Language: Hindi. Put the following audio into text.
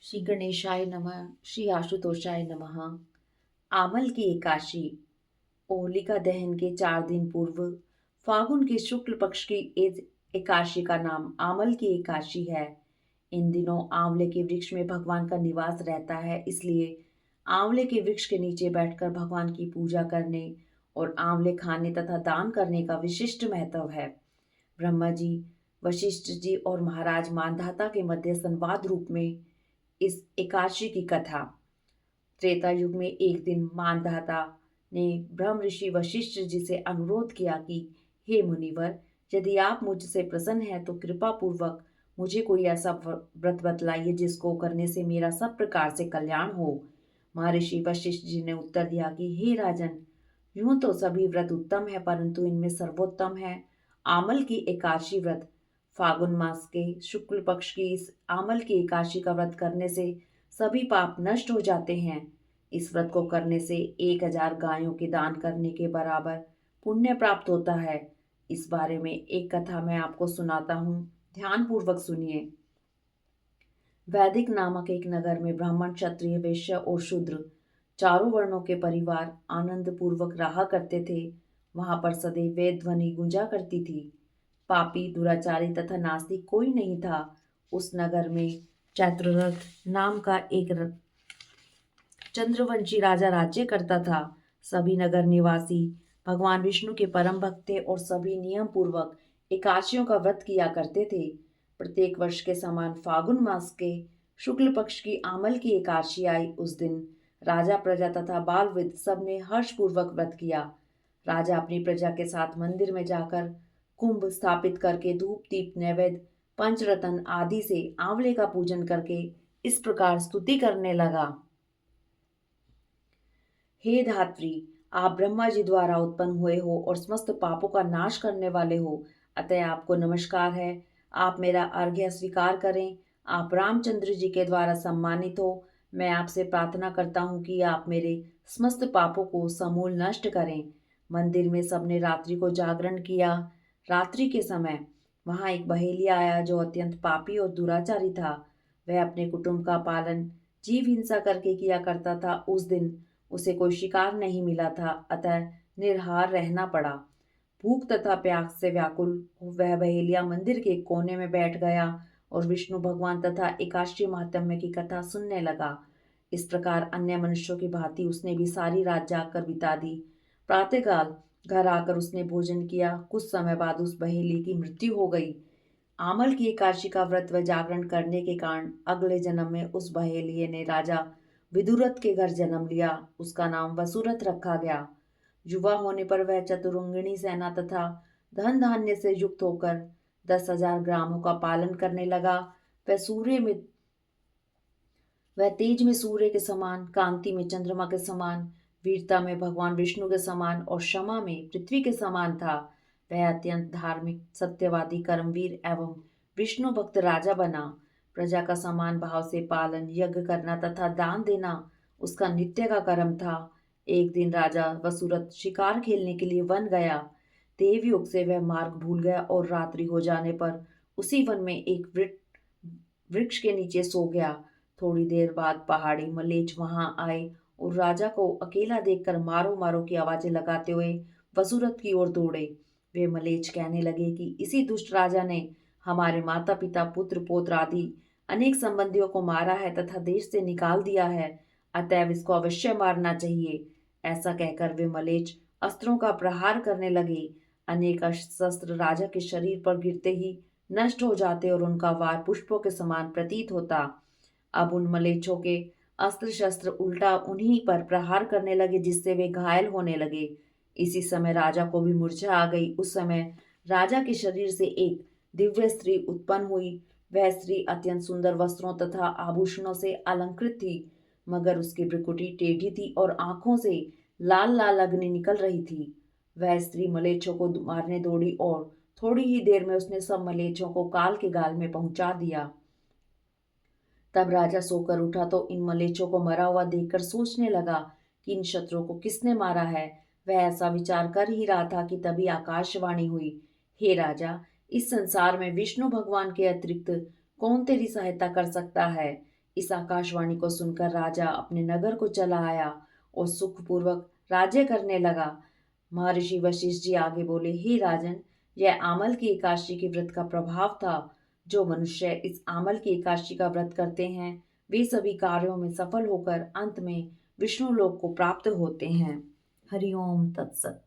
श्री गणेशाय नमः। श्री आशुतोषाय नमः। आमल की एकादशी। होलिका दहन के 4 दिन पूर्व फागुन के शुक्ल पक्ष की इस एकादशी का नाम आमल की एकादशी है। इन दिनों आंवले के वृक्ष में भगवान का निवास रहता है, इसलिए आंवले के वृक्ष के नीचे बैठकर भगवान की पूजा करने और आंवले खाने तथा दान करने का विशिष्ट महत्व है। ब्रह्मा जी, वशिष्ठ जी और महाराज मानधाता के मध्य संवाद रूप में इस एकादशी की कथा। त्रेता युग में एक दिन मानधाता ने ब्रह्म ऋषि वशिष्ठ जी से अनुरोध किया कि हे मुनिवर, यदि आप मुझसे प्रसन्न हैं तो कृपा पूर्वक मुझे कोई ऐसा व्रत बतलाइए जिसको करने से मेरा सब प्रकार से कल्याण हो। महर्षि वशिष्ठ जी ने उत्तर दिया कि हे राजन, यूं तो सभी व्रत उत्तम है, परंतु इनमें सर्वोत्तम है आमल की एकादशी व्रत। फागुन मास के शुक्ल पक्ष की इस आमल की एकादशी का व्रत करने से सभी पाप नष्ट हो जाते हैं। इस व्रत को करने से 1000 गायों के दान करने के बराबर पुण्य प्राप्त होता है। इस बारे में एक कथा मैं आपको सुनाता हूँ, ध्यान पूर्वक सुनिए। वैदिक नामक एक नगर में ब्राह्मण, क्षत्रिय, वैश्य और शूद्र चारों वर्णों के परिवार आनंद पूर्वक रहा करते थे। वहां पर सदैव वेद ध्वनि गूंजा करती थी। पापी, दुराचारी तथा नास्तिक कोई नहीं था। उस नगर में चैत्ररथ नाम का एक चंद्रवंशी राजा राज्य करता था। सभी नगर निवासी भगवान विष्णु के परम भक्त थे और सभी नियम पूर्वक एकादशियों का व्रत किया करते थे। प्रत्येक वर्ष के समान फागुन मास के शुक्ल पक्ष की आमल की एकादशी आई। उस दिन राजा, प्रजा तथा बाल वृद्ध सबने हर्ष पूर्वक व्रत किया। राजा अपनी प्रजा के साथ मंदिर में जाकर कुंभ स्थापित करके धूप दीप नैवेद्य पंचरत्न आदि से आंवले का पूजन करके इस प्रकार स्तुति करने लगा। हे धात्री, आप ब्रह्मा जी द्वारा उत्पन्न हुए हो और समस्त पापों का नाश करने वाले हो, अतः आपको नमस्कार है। आप मेरा अर्घ्य स्वीकार करें। आप रामचंद्र जी के द्वारा सम्मानित हो। मैं आपसे प्रार्थना करता हूँ कि आप मेरे समस्त पापों को समूल नष्ट करें। मंदिर में सबने रात्रि को जागरण किया। रात्रि के समय वहां एक बहेलिया आया जो अत्यंत पापी और दुराचारी था। वह अपने कुटुंब का पालन जीव हिंसा करके किया करता था। उस दिन उसे कोई शिकार नहीं मिला था, अतः निराहार रहना पड़ा। भूख तथा प्यास से व्याकुल वह बहेलिया मंदिर के कोने में बैठ गया और विष्णु भगवान तथा एकादशी महात्म्य की कथा सुनने लगा। इस प्रकार अन्य मनुष्यों की भांति उसने भी सारी रात जागकर बिता दी। प्रातःकाल घर आकर उसने भोजन किया। कुछ समय बाद उस बहेली की मृत्यु हो गई। आमल की एकादशी का व्रत व जागरण करने के कारण अगले जन्म में उस बहेलिये ने राजा विदुरथ के घर जन्म लिया। उसका नाम वसुरथ रखा गया। युवा होने पर वह चतुरंगिणी सेना तथा धन धान्य से युक्त होकर 10,000 ग्रामों का पालन करने लगा। वह सूर्य में वह तेज में सूर्य के समान, कांति में चंद्रमा के समान, वीरता में भगवान विष्णु के समान और क्षमा में पृथ्वी के समान था। वह अत्यंत धार्मिक, सत्यवादी, कर्मवीर एवं विष्णु भक्त राजा बना। प्रजा का समान भाव से पालन, यज्ञ करना तथा दान देना उसका नित्य का कर्म था। एक दिन राजा वसुरथ शिकार खेलने के लिए वन गया। देवयोग से वह मार्ग भूल गया और रात्रि हो जाने पर उसी वन में एक वृक्ष के नीचे सो गया। थोड़ी देर बाद पहाड़ी मलेच्छ वहां आए और राजा को अकेला देखकर मारो मारो की आवाजें लगाते हुए वसुरथ की ओर दौड़े। वे मलेच्छ कहने लगे कि इसी दुष्ट राजा ने हमारे माता पिता, पुत्र पौत्र आदि अनेक संबंधियों को मारा है तथा देश से निकाल दिया है, अतएव इसको अवश्य मारना चाहिए। ऐसा कहकर वे मलेच्छ अस्त्रों का प्रहार करने लगे। अनेक शस्त्र राजा के शरीर पर गिरते ही नष्ट हो जाते और उनका वार पुष्पों के समान प्रतीत होता। अब उन मलेच्छों के अस्त्र शस्त्र उल्टा उन्हीं पर प्रहार करने लगे, जिससे वे घायल होने लगे। इसी समय राजा को भी मूर्छा आ गई। उस समय राजा के शरीर से एक दिव्य स्त्री उत्पन्न हुई। वह स्त्री अत्यंत सुंदर वस्त्रों तथा आभूषणों से अलंकृत थी, मगर उसकी भ्रुकुटी टेढ़ी थी और आंखों से लाल लाल अग्नि निकल रही थी। वह स्त्री मलेच्छों को मारने दौड़ी और थोड़ी ही देर में उसने सब मलेच्छों को काल के गाल में पहुंचा दिया। तब राजा सोकर उठा तो इन मलेच्छों को मरा हुआ देखकर सोचने लगा कि इन शत्रुओं को किसने मारा है। वह ऐसा विचार कर ही रहा था कि तभी आकाशवाणी हुई, हे राजा, इस संसार में विष्णु भगवान के अतिरिक्त कौन तेरी सहायता कर सकता है। इस आकाशवाणी को सुनकर राजा अपने नगर को चला आया और सुखपूर्वक राज्य करने लगा। महर्षि वशिष्ठ जी आगे बोले, हे राजन, यह आमल की एकादशी के व्रत का प्रभाव था। जो मनुष्य इस आमल की एकादशी का व्रत करते हैं वे सभी कार्यों में सफल होकर अंत में विष्णु लोक को प्राप्त होते हैं। हरि ओम तत्सत।